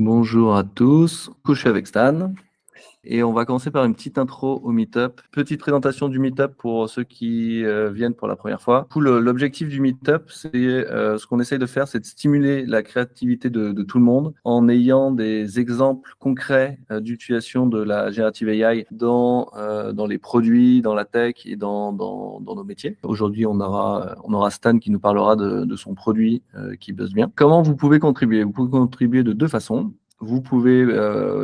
Bonjour à tous, je suis avec Stan et on va commencer par une petite intro au Meetup. Petite présentation du Meetup pour ceux qui viennent pour la première fois. Du coup, l'objectif du Meetup, c'est ce qu'on essaye de faire, c'est de stimuler la créativité de tout le monde en ayant des exemples concrets d'utilisation de la générative AI dans les produits, dans la tech et dans nos métiers. Aujourd'hui, on aura Stan qui nous parlera de son produit qui buzz bien. Comment vous pouvez contribuer? Vous pouvez contribuer de deux façons. Vous pouvez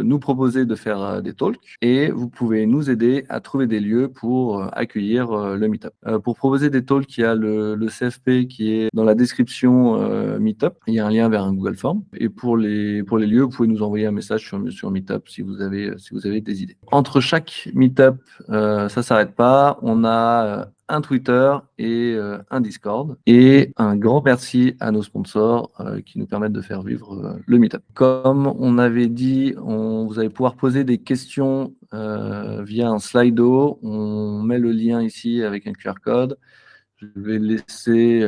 nous proposer de faire des talks et vous pouvez nous aider à trouver des lieux pour accueillir le Meetup. Pour proposer des talks, il y a le CFP qui est dans la description Meetup. Il y a un lien vers un Google Form. Et pour les lieux, vous pouvez nous envoyer un message sur Meetup si vous avez des idées. Entre chaque Meetup, ça s'arrête pas. On a un Twitter et un Discord. Et un grand merci à nos sponsors qui nous permettent de faire vivre le Meetup. Comme on avait dit, vous allez pouvoir poser des questions via un Slido. On met le lien ici avec un QR code. Je vais laisser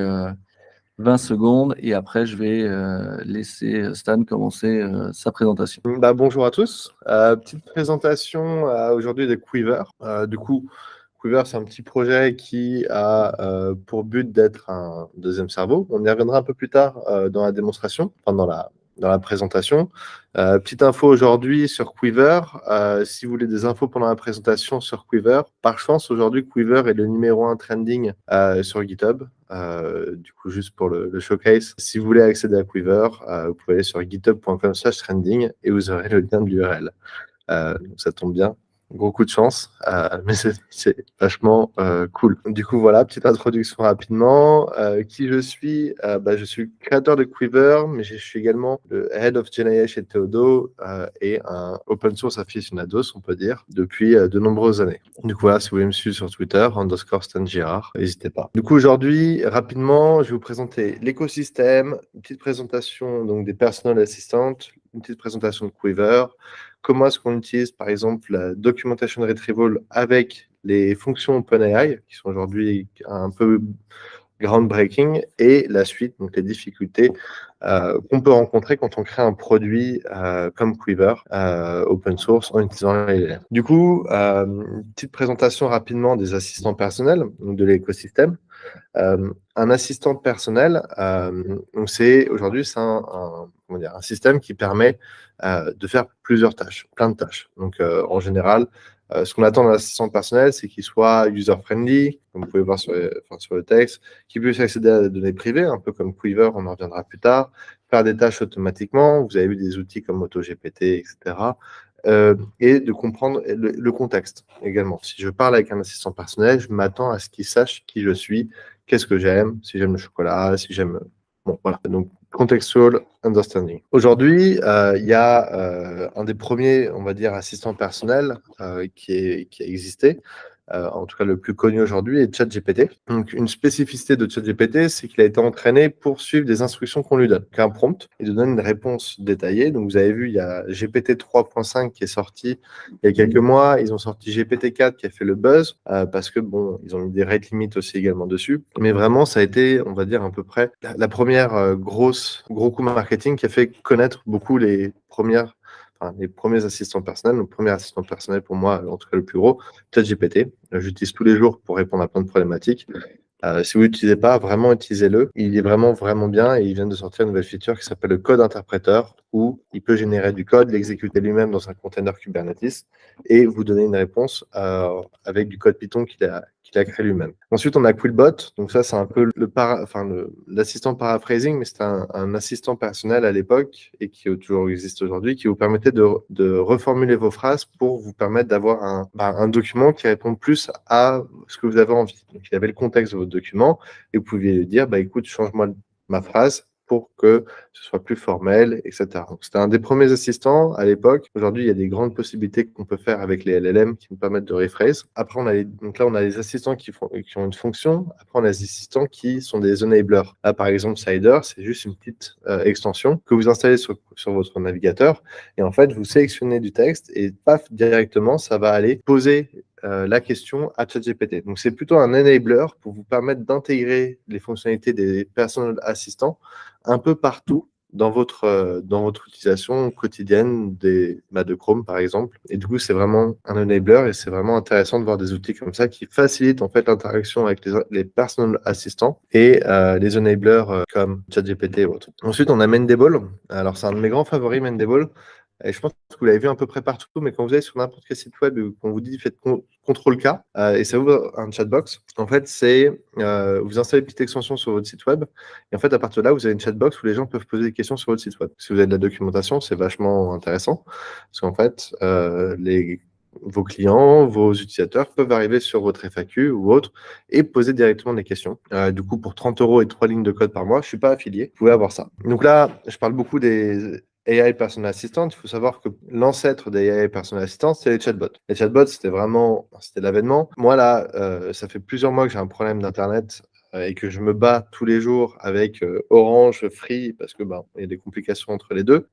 20 secondes et après, je vais laisser Stan commencer sa présentation. Bonjour à tous. Petite présentation aujourd'hui de Quiver. Quiver, c'est un petit projet qui a pour but d'être un deuxième cerveau. On y reviendra un peu plus tard dans la démonstration, enfin dans la présentation. Petite info aujourd'hui sur Quiver. Si vous voulez des infos pendant la présentation sur Quiver, par chance, aujourd'hui, Quiver est le numéro 1 trending sur GitHub. Juste pour le showcase, si vous voulez accéder à Quiver, vous pouvez aller sur github.com/trending et vous aurez le lien de l'URL. Ça tombe bien. Gros coup de chance, mais c'est vachement cool. Du coup, voilà, petite introduction rapidement. Qui je suis? Je suis le créateur de Quiver, mais je suis également le Head of GenAI chez Theodo et un open source aficionados, on peut dire, depuis de nombreuses années. Du coup, voilà, si vous voulez me suivre sur Twitter, _StanGirard, n'hésitez pas. Du coup, aujourd'hui, rapidement, je vais vous présenter l'écosystème, une petite présentation donc, des personal assistants, une petite présentation de Quiver, comment est-ce qu'on utilise, par exemple, la documentation retrieval avec les fonctions OpenAI, qui sont aujourd'hui un peu groundbreaking, et la suite, donc les difficultés qu'on peut rencontrer quand on crée un produit comme Quiver, open source, en utilisant LLM. Du coup, petite présentation rapidement des assistants personnels, donc de l'écosystème. Un assistant personnel, aujourd'hui, c'est un système qui permet de faire plusieurs tâches, plein de tâches. Donc, en général, ce qu'on attend d'un assistant personnel, c'est qu'il soit user-friendly, comme vous pouvez voir sur le texte, qu'il puisse accéder à des données privées, un peu comme Quiver, on en reviendra plus tard, faire des tâches automatiquement. Vous avez vu des outils comme AutoGPT, etc. Et de comprendre le contexte également. Si je parle avec un assistant personnel, je m'attends à ce qu'il sache qui je suis, qu'est-ce que j'aime, si j'aime le chocolat, si j'aime... Bon, voilà. Donc, contextual understanding. Aujourd'hui, il y a un des premiers, on va dire, assistants personnels qui a existé. En tout cas le plus connu aujourd'hui, est ChatGPT. Donc, une spécificité de ChatGPT, c'est qu'il a été entraîné pour suivre des instructions qu'on lui donne. Donc, un prompt, il nous donne une réponse détaillée. Donc, vous avez vu, il y a GPT 3.5 qui est sorti il y a quelques mois. Ils ont sorti GPT 4 qui a fait le buzz parce que, bon, ils ont mis des rate limits aussi également dessus. Mais vraiment, ça a été, on va dire, à peu près la première gros coup marketing qui a fait connaître beaucoup les premiers assistants personnels. Le premier assistant personnel pour moi, en tout cas le plus gros, ChatGPT. J'utilise tous les jours pour répondre à plein de problématiques. Si vous l'utilisez pas, vraiment utilisez-le. Il est vraiment, vraiment bien et il vient de sortir une nouvelle feature qui s'appelle le code interpréteur où il peut générer du code, l'exécuter lui-même dans un container Kubernetes et vous donner une réponse avec du code Python qu'il a créé lui-même. Ensuite, on a Quillbot. Donc ça, c'est un peu l'assistant paraphrasing, mais c'est un assistant personnel à l'époque et qui toujours existe aujourd'hui, qui vous permettait de reformuler vos phrases pour vous permettre d'avoir un document qui répond plus à ce que vous avez envie. Donc, il y avait le contexte de votre document et vous pouviez lui dire, écoute, change-moi ma phrase pour que ce soit plus formel, etc. Donc, c'était un des premiers assistants à l'époque. Aujourd'hui, il y a des grandes possibilités qu'on peut faire avec les LLM qui nous permettent de rephrase. Après, on a les assistants qui ont une fonction. Après, on a les assistants qui sont des enablers. Là, par exemple, Cider, c'est juste une petite extension que vous installez sur votre navigateur. Et en fait, vous sélectionnez du texte et paf, directement, ça va aller poser la question à ChatGPT. Donc, c'est plutôt un enabler pour vous permettre d'intégrer les fonctionnalités des personal assistants un peu partout dans votre utilisation quotidienne de Chrome, par exemple. Et du coup, c'est vraiment un enabler et c'est vraiment intéressant de voir des outils comme ça qui facilitent en fait l'interaction avec les personal assistants et les enablers comme ChatGPT ou autre. Ensuite, on a Mendable. Alors, c'est un de mes grands favoris, Mendable. Et je pense que vous l'avez vu un peu près partout, mais quand vous allez sur n'importe quel site web et qu'on vous dit faites CTRL-K et ça ouvre un chatbox, en fait, c'est vous installez une petite extension sur votre site web et en fait, à partir de là, vous avez une chatbox où les gens peuvent poser des questions sur votre site web. Si vous avez de la documentation, c'est vachement intéressant parce qu'en fait, vos clients, vos utilisateurs peuvent arriver sur votre FAQ ou autre et poser directement des questions. Du coup, pour 30 € et 3 lignes de code par mois, je ne suis pas affilié, vous pouvez avoir ça. Donc là, je parle beaucoup des AI Personal Assistant. Il faut savoir que l'ancêtre des AI Personal Assistant, c'est les chatbots. Les chatbots, c'était l'avènement. Moi, là, ça fait plusieurs mois que j'ai un problème d'Internet et que je me bats tous les jours avec Orange, Free, parce que il y a des complications entre les deux,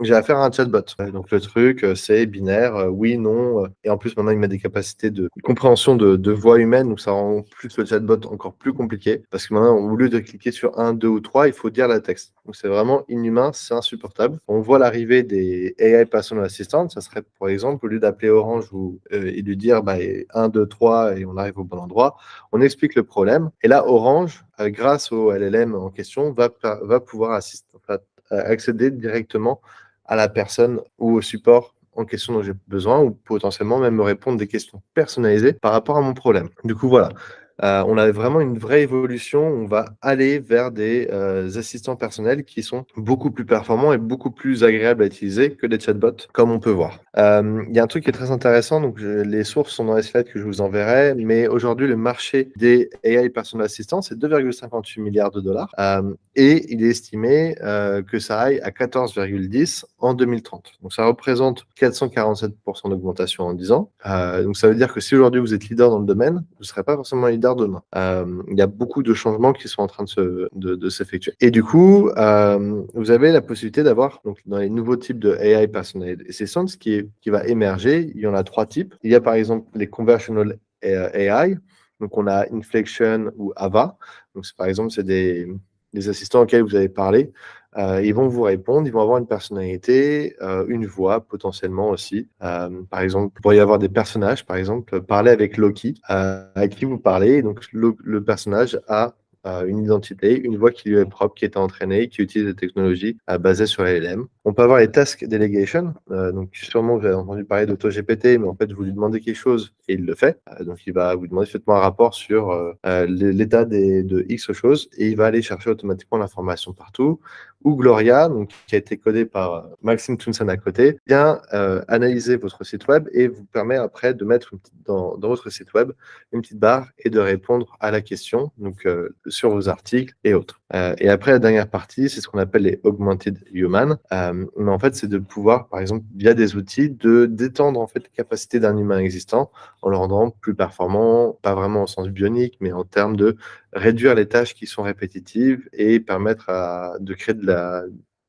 j'ai affaire à un chatbot. Donc le truc, c'est binaire, oui, non. Et en plus, maintenant, il met des capacités de compréhension de voix humaine, donc ça rend plus le chatbot encore plus compliqué, parce que maintenant, au lieu de cliquer sur 1, 2 ou 3, il faut dire la texte. Donc c'est vraiment inhumain, c'est insupportable. On voit l'arrivée des AI Personal Assistants, ça serait, par exemple, au lieu d'appeler Orange et lui dire 1, 2, 3 et on arrive au bon endroit, on explique le problème. Et là, Orange, grâce au LLM en question, va pouvoir accéder directement à la personne ou au support en question dont j'ai besoin ou potentiellement même me répondre des questions personnalisées par rapport à mon problème. Du coup, voilà. On a vraiment une vraie évolution. On va aller vers des assistants personnels qui sont beaucoup plus performants et beaucoup plus agréables à utiliser que des chatbots, comme on peut voir. Il y a un truc qui est très intéressant. Donc, les sources sont dans les slides que je vous enverrai. Mais aujourd'hui, le marché des AI Personal Assistants, c'est 2,58 milliards de dollars. Et il est estimé que ça aille à 14,10 en 2030. Donc, ça représente 447% d'augmentation en 10 ans. Donc, ça veut dire que si aujourd'hui vous êtes leader dans le domaine, vous ne serez pas forcément leader demain. Il y a beaucoup de changements qui sont en train de s'effectuer. Et du coup, vous avez la possibilité d'avoir, donc, dans les nouveaux types de AI Personal Assistants qui va émerger, il y en a 3 types. Il y a par exemple les Conversational AI. Donc, on a Inflection ou Ava. Donc, par exemple, c'est des assistants auxquels vous allez parler. Ils vont vous répondre, ils vont avoir une personnalité, une voix potentiellement aussi. Par exemple, il pourrait y avoir des personnages, par exemple, parler avec Loki, avec qui vous parlez. Donc, le personnage a une identité, une voix qui lui est propre, qui est entraînée, qui utilise des technologies basées sur LLM. On peut avoir les task delegation. Donc, sûrement, vous avez entendu parler d'AutoGPT, mais en fait, vous lui demandez quelque chose et il le fait. Donc, il va vous demander, faites-moi un rapport sur l'état de X choses et il va aller chercher automatiquement l'information partout. Ou Gloria, donc, qui a été codé par Maxime Tounsan à côté, vient analyser votre site web et vous permet après de mettre dans votre site web une petite barre et de répondre à la question, donc sur vos articles et autres. Et après, la dernière partie, c'est ce qu'on appelle les Augmented Human. Mais en fait, c'est de pouvoir, par exemple, via des outils, d'étendre en fait les capacités d'un humain existant en le rendant plus performant, pas vraiment au sens bionique, mais en termes de réduire les tâches qui sont répétitives et permettre de créer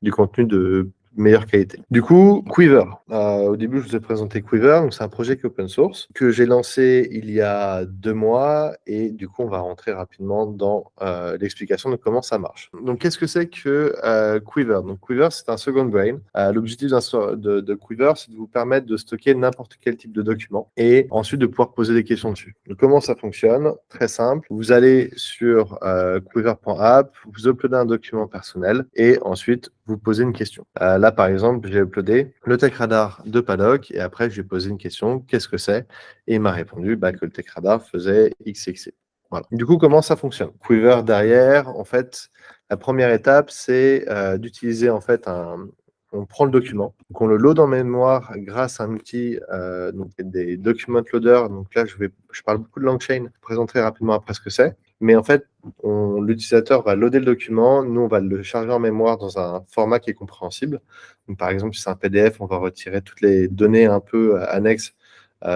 du contenu de meilleure qualité. Du coup, Quiver. Au début, je vous ai présenté Quiver. Donc, c'est un projet qui est open source que j'ai lancé il y a 2 mois et du coup, on va rentrer rapidement dans l'explication de comment ça marche. Donc, qu'est-ce que c'est que Quiver? Donc, Quiver, c'est un second brain. L'objectif de Quiver, c'est de vous permettre de stocker n'importe quel type de document et ensuite de pouvoir poser des questions dessus. Donc, comment ça fonctionne? Très simple. Vous allez sur quiver.app, vous uploadez un document personnel et ensuite vous posez une question. Là, par exemple, j'ai uploadé le tech radar de Paddock et après, j'ai posé une question, qu'est-ce que c'est? Et il m'a répondu que le tech radar faisait XXC. Voilà. Du coup, comment ça fonctionne? Quiver derrière, en fait, la première étape, c'est d'utiliser en fait on prend le document, donc on le load en mémoire grâce à un outil, donc des document loaders. Donc là, je parle beaucoup de LangChain, je vous présenterai rapidement après ce que c'est. Mais en fait, l'utilisateur va loader le document, nous, on va le charger en mémoire dans un format qui est compréhensible. Donc, par exemple, si c'est un PDF, on va retirer toutes les données un peu annexes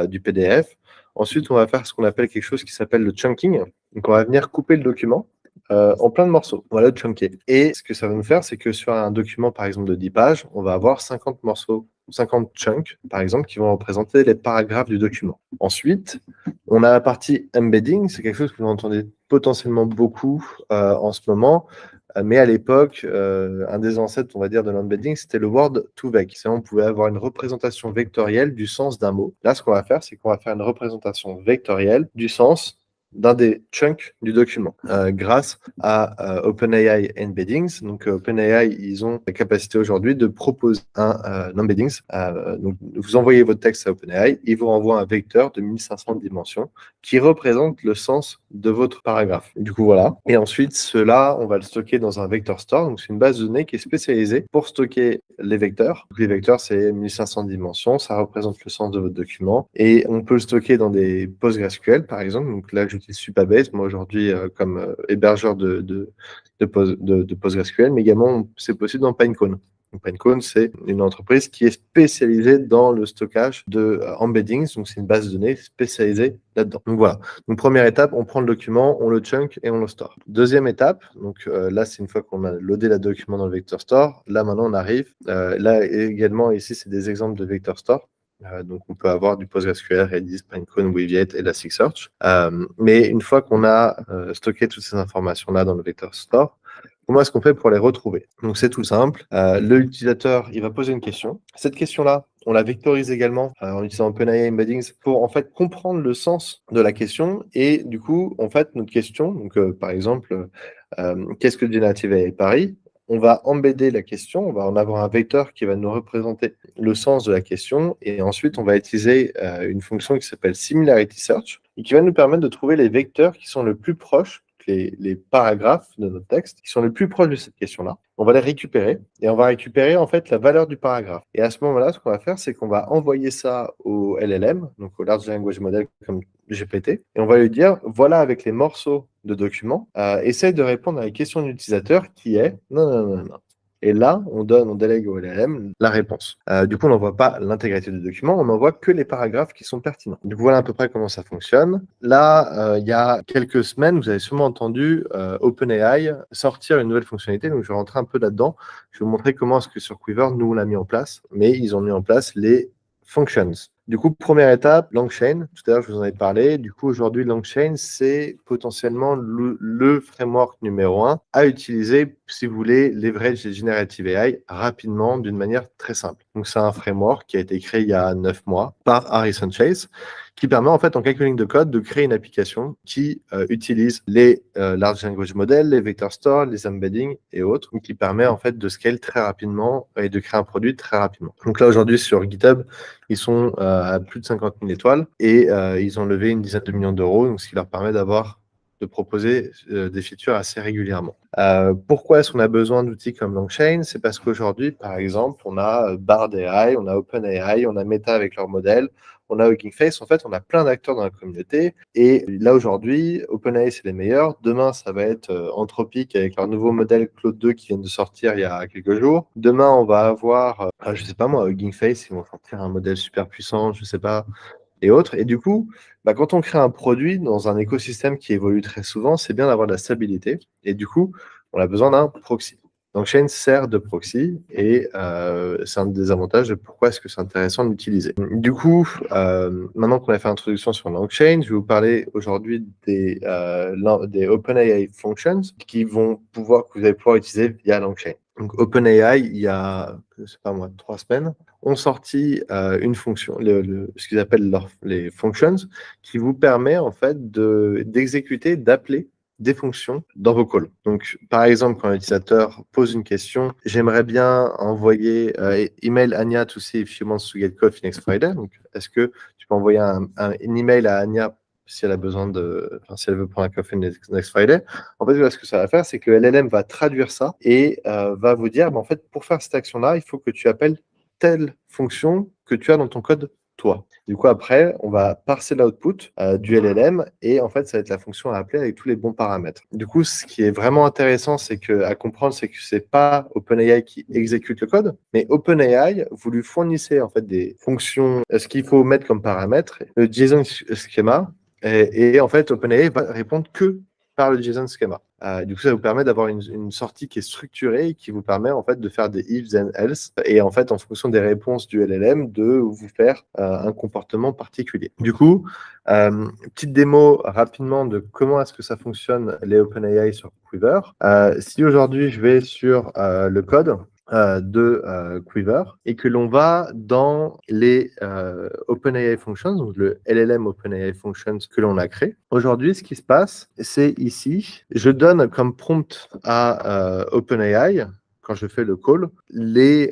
du PDF. Ensuite, on va faire ce qu'on appelle quelque chose qui s'appelle le chunking. Donc, on va venir couper le document en plein de morceaux. Voilà, le chunker. Et ce que ça va nous faire, c'est que sur un document, par exemple, de 10 pages, on va avoir 50 morceaux, 50 chunks, par exemple, qui vont représenter les paragraphes du document. Ensuite, on a la partie embedding. C'est quelque chose que vous entendez potentiellement beaucoup en ce moment. Mais à l'époque, un des ancêtres, on va dire, de l'embedding, c'était le Word2Vec. C'est on pouvait avoir une représentation vectorielle du sens d'un mot. Là, ce qu'on va faire, c'est qu'on va faire une représentation vectorielle du sens d'un des chunks du document grâce à OpenAI Embeddings. Donc, OpenAI, ils ont la capacité aujourd'hui de proposer un embeddings. Donc, vous envoyez votre texte à OpenAI, il vous renvoie un vecteur de 1500 dimensions qui représente le sens de votre paragraphe. Du coup, voilà. Et ensuite, cela, on va le stocker dans un vector store. Donc, c'est une base de données qui est spécialisée pour stocker les vecteurs. Donc, les vecteurs, c'est 1500 dimensions. Ça représente le sens de votre document. Et on peut le stocker dans des PostgreSQL, par exemple. Donc là, j'utilise Supabase, moi, aujourd'hui, comme hébergeur de PostgreSQL, mais également, c'est possible dans Pinecone. Pinecone, c'est une entreprise qui est spécialisée dans le stockage de embeddings, donc c'est une base de données spécialisée là-dedans. Donc voilà. Donc première étape, on prend le document, on le chunk et on le store. Deuxième étape, donc là c'est une fois qu'on a loadé le document dans le vector store. Là maintenant on arrive. Là également ici c'est des exemples de vector store. Donc on peut avoir du PostgreSQL, Redis, Pinecone, Weaviate, Elasticsearch. Mais une fois qu'on a stocké toutes ces informations-là dans le vector store, comment est-ce qu'on fait pour les retrouver? Donc, c'est tout simple. L'utilisateur, il va poser une question. Cette question-là, on la vectorise également en utilisant OpenAI Embeddings pour en fait comprendre le sens de la question. Et du coup, en fait, notre question, donc par exemple, qu'est-ce que Generative AI Paris? On va embedder la question, on va en avoir un vecteur qui va nous représenter le sens de la question. Et ensuite, on va utiliser une fonction qui s'appelle Similarity Search et qui va nous permettre de trouver les vecteurs qui sont le plus proches, les paragraphes de notre texte qui sont les plus proches de cette question-là. On va les récupérer et on va récupérer en fait la valeur du paragraphe. Et à ce moment-là, ce qu'on va faire, c'est qu'on va envoyer ça au LLM, donc au Large Language Model comme GPT, et on va lui dire, voilà avec les morceaux de documents, essaye de répondre à la question de l'utilisateur qui est non, non, non, non. Et là, on délègue au LLM la réponse. Du coup, on n'envoie pas l'intégralité du document, on n'envoie que les paragraphes qui sont pertinents. Donc voilà à peu près comment ça fonctionne. Là, il y a quelques semaines, vous avez sûrement entendu OpenAI sortir une nouvelle fonctionnalité. Donc je vais rentrer un peu là-dedans. Je vais vous montrer comment est-ce que sur Quiver, nous, on l'a mis en place. Mais ils ont mis en place les functions. Du coup, première étape, LangChain. Tout à l'heure, je vous en ai parlé. Du coup, aujourd'hui, LangChain, c'est potentiellement le framework numéro 1 à utiliser si vous voulez leverage les generative AI rapidement d'une manière très simple. Donc, c'est un framework qui a été créé il y a 9 mois par Harrison Chase qui permet en fait en quelques lignes de code de créer une application qui utilise les large language models, les vector store, les embeddings et autres, qui permet en fait de scale très rapidement et de créer un produit très rapidement. Donc là aujourd'hui sur GitHub, ils sont à plus de 50 000 étoiles et ils ont levé une dizaine de millions d'euros, donc ce qui leur permet de proposer des features assez régulièrement. Pourquoi est-ce qu'on a besoin d'outils comme LangChain? C'est parce qu'aujourd'hui, par exemple, on a Bard AI, on a OpenAI, on a Meta avec leur modèle, on a Hugging Face. En fait, on a plein d'acteurs dans la communauté. Et là, aujourd'hui, OpenAI, c'est les meilleurs. Demain, ça va être Anthropic avec leur nouveau modèle Claude 2 qui vient de sortir il y a quelques jours. Demain, on va avoir, je sais pas moi, Hugging Face, ils vont sortir un modèle super puissant, je sais pas, et autres. Et du coup, quand on crée un produit dans un écosystème qui évolue très souvent, c'est bien d'avoir de la stabilité. Et du coup, on a besoin d'un proxy. LangChain sert de proxy et c'est un des avantages de pourquoi est-ce que c'est intéressant de l'utiliser. Du coup, maintenant qu'on a fait l'introduction sur LangChain, je vais vous parler aujourd'hui des OpenAI Functions que vous allez pouvoir utiliser via LangChain. Donc OpenAI, il y a, je sais pas moi, 3 semaines, ont sorti une fonction, ce qu'ils appellent les functions, qui vous permet en fait d'exécuter, d'appeler des fonctions dans vos calls. Donc, par exemple, quand l'utilisateur pose une question, j'aimerais bien envoyer email Anya to see if she wants to get coffee next Friday. Donc, est-ce que tu peux envoyer un email à Anya si elle a besoin si elle veut prendre un café next Friday? En fait, ce que ça va faire, c'est que LLM va traduire ça et va vous dire, en fait, pour faire cette action-là, il faut que tu appelles telle fonction que tu as dans ton code toi. Du coup, après, on va parser l'output du LLM et en fait, ça va être la fonction à appeler avec tous les bons paramètres. Du coup, ce qui est vraiment intéressant, à comprendre, c'est que c'est pas OpenAI qui exécute le code, mais OpenAI, vous lui fournissez en fait des fonctions, ce qu'il faut mettre comme paramètre, le JSON schema, et en fait, OpenAI va répondre que par le JSON schema. Du coup, ça vous permet d'avoir une sortie qui est structurée et qui vous permet en fait de faire des ifs and else et en fait, en fonction des réponses du LLM, de vous faire un comportement particulier. Du coup, petite démo rapidement de comment est-ce que ça fonctionne les OpenAI sur Quiver. Si aujourd'hui je vais sur le code de Quiver et que l'on va dans les OpenAI Functions, donc le LLM OpenAI Functions que l'on a créé. Aujourd'hui, ce qui se passe, c'est ici, je donne comme prompt à OpenAI, quand je fais le call, les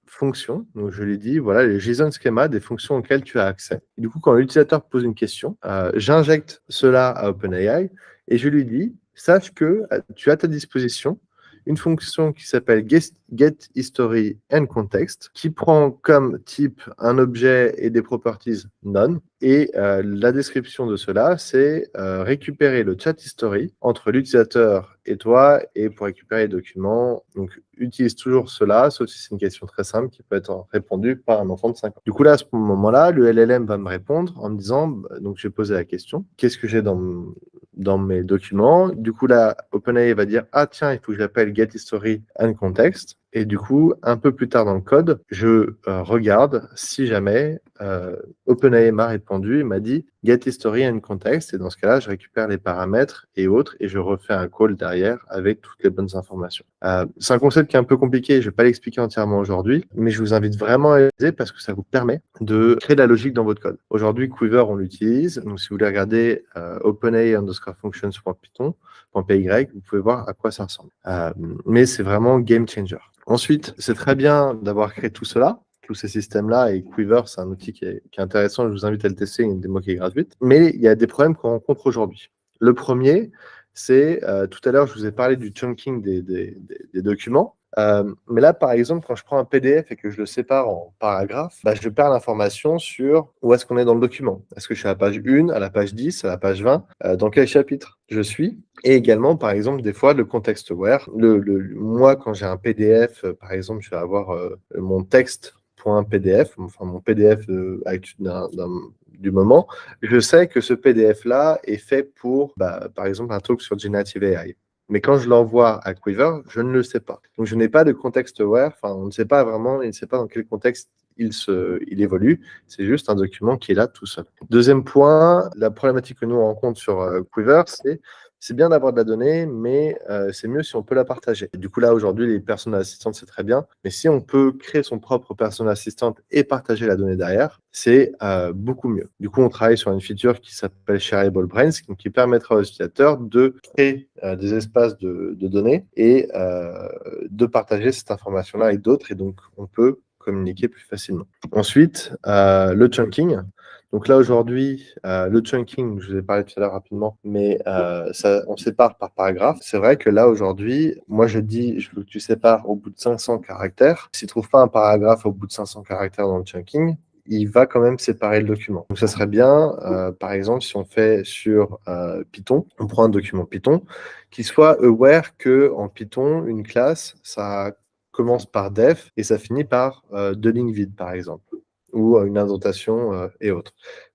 fonctions. Donc, je lui dis, voilà, les JSON schema des fonctions auxquelles tu as accès. Et du coup, quand l'utilisateur pose une question, j'injecte cela à OpenAI et je lui dis, sache que tu as à ta disposition une fonction qui s'appelle getHistory and context, qui prend comme type un objet et des properties none. Et la description de cela, c'est récupérer le chat history entre l'utilisateur et toi, et pour récupérer les documents, donc utilise toujours cela, sauf si c'est une question très simple qui peut être répondue par un enfant de 5 ans. Du coup, là, à ce moment-là, le LLM va me répondre en me disant, donc je vais poser la question, qu'est-ce que j'ai dans mes documents? Du coup, là, OpenAI va dire, ah tiens, il faut que j'appelle getHistory and context. Et du coup, un peu plus tard dans le code, je regarde si jamais OpenAI m'a répondu et m'a dit getHistory and context. Et dans ce cas-là, je récupère les paramètres et autres et je refais un call derrière avec toutes les bonnes informations. C'est un concept qui est un peu compliqué, je ne vais pas l'expliquer entièrement aujourd'hui, mais je vous invite vraiment à l'utiliser parce que ça vous permet de créer de la logique dans votre code. Aujourd'hui, Quiver, on l'utilise. Donc, si vous voulez regarder OpenAI_functions.python.py, vous pouvez voir à quoi ça ressemble. Mais c'est vraiment game changer. Ensuite, c'est très bien d'avoir créé tout cela, tous ces systèmes-là, et Quiver, c'est un outil qui est intéressant, je vous invite à le tester, une démo qui est gratuite. Mais il y a des problèmes qu'on rencontre aujourd'hui. Le premier, c'est, tout à l'heure, je vous ai parlé du chunking des documents. Mais là, par exemple, quand je prends un PDF et que je le sépare en paragraphes, je perds l'information sur où est-ce qu'on est dans le document. Est-ce que je suis à la page 1, à la page 10, à la page 20, dans quel chapitre je suis? Et également, par exemple, des fois, le context aware. Moi, quand j'ai un PDF, par exemple, je vais avoir mon texte.pdf, enfin mon PDF du moment, je sais que ce PDF-là est fait pour, par exemple, un talk sur Generative AI. Mais quand je l'envoie à Quiver, je ne le sais pas. Donc, je n'ai pas de context aware. Enfin, on ne sait pas vraiment, il ne sait pas dans quel contexte il évolue. C'est juste un document qui est là tout seul. Deuxième point, la problématique que nous on rencontre sur Quiver, c'est bien d'avoir de la donnée, mais c'est mieux si on peut la partager. Et du coup, là, aujourd'hui, les personal assistants, c'est très bien. Mais si on peut créer son propre personal assistant et partager la donnée derrière, c'est beaucoup mieux. Du coup, on travaille sur une feature qui s'appelle Shareable Brains, qui permettra aux utilisateurs de créer des espaces de données et de partager cette information-là avec d'autres. Et donc, on peut communiquer plus facilement. Ensuite, le chunking. Donc là, aujourd'hui, le chunking, je vous ai parlé tout à l'heure rapidement, mais on sépare par paragraphe. C'est vrai que là, aujourd'hui, moi, je veux que tu sépares au bout de 500 caractères. S'il ne trouve pas un paragraphe au bout de 500 caractères dans le chunking, il va quand même séparer le document. Donc, ça serait bien, par exemple, si on fait sur Python, on prend un document Python, qui soit aware qu'en Python, une classe, ça commence par def et ça finit par deux lignes vides, par exemple, ou une indentation et autres.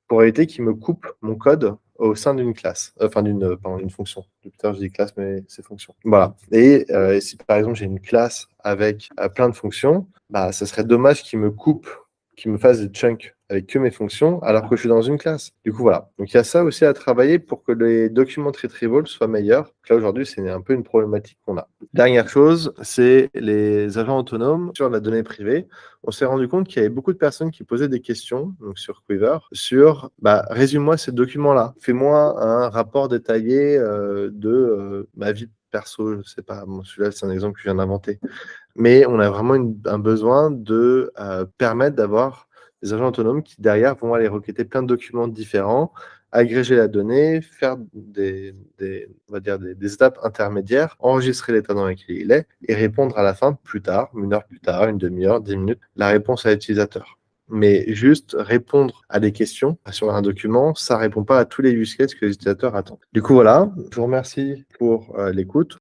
Pour éviter qu'il me coupe mon code au sein d'une classe, d'une fonction. Depuis tout à l'heure, je dis classe, mais c'est fonction. Voilà. Et si par exemple j'ai une classe avec plein de fonctions, ça serait dommage qu'il me coupe, qu'il me fasse des chunks avec que mes fonctions, alors que je suis dans une classe. Du coup, voilà. Donc, il y a ça aussi à travailler pour que les documents retrieval soient meilleurs. Donc là, aujourd'hui, c'est un peu une problématique qu'on a. Dernière chose, c'est les agents autonomes sur la donnée privée. On s'est rendu compte qu'il y avait beaucoup de personnes qui posaient des questions donc sur Quiver sur résume-moi ces documents-là. Fais-moi un rapport détaillé de ma vie perso. Je ne sais pas, celui-là, c'est un exemple que je viens d'inventer. Mais on a vraiment un besoin de permettre d'avoir des agents autonomes qui, derrière, vont aller requêter plein de documents différents, agréger la donnée, faire des étapes intermédiaires, enregistrer l'état dans lequel il est et répondre à la fin, plus tard, une heure plus tard, une demi-heure, 10 minutes, la réponse à l'utilisateur. Mais juste répondre à des questions sur un document, ça ne répond pas à tous les use cases que les utilisateurs attendent. Du coup, voilà, je vous remercie pour l'écoute.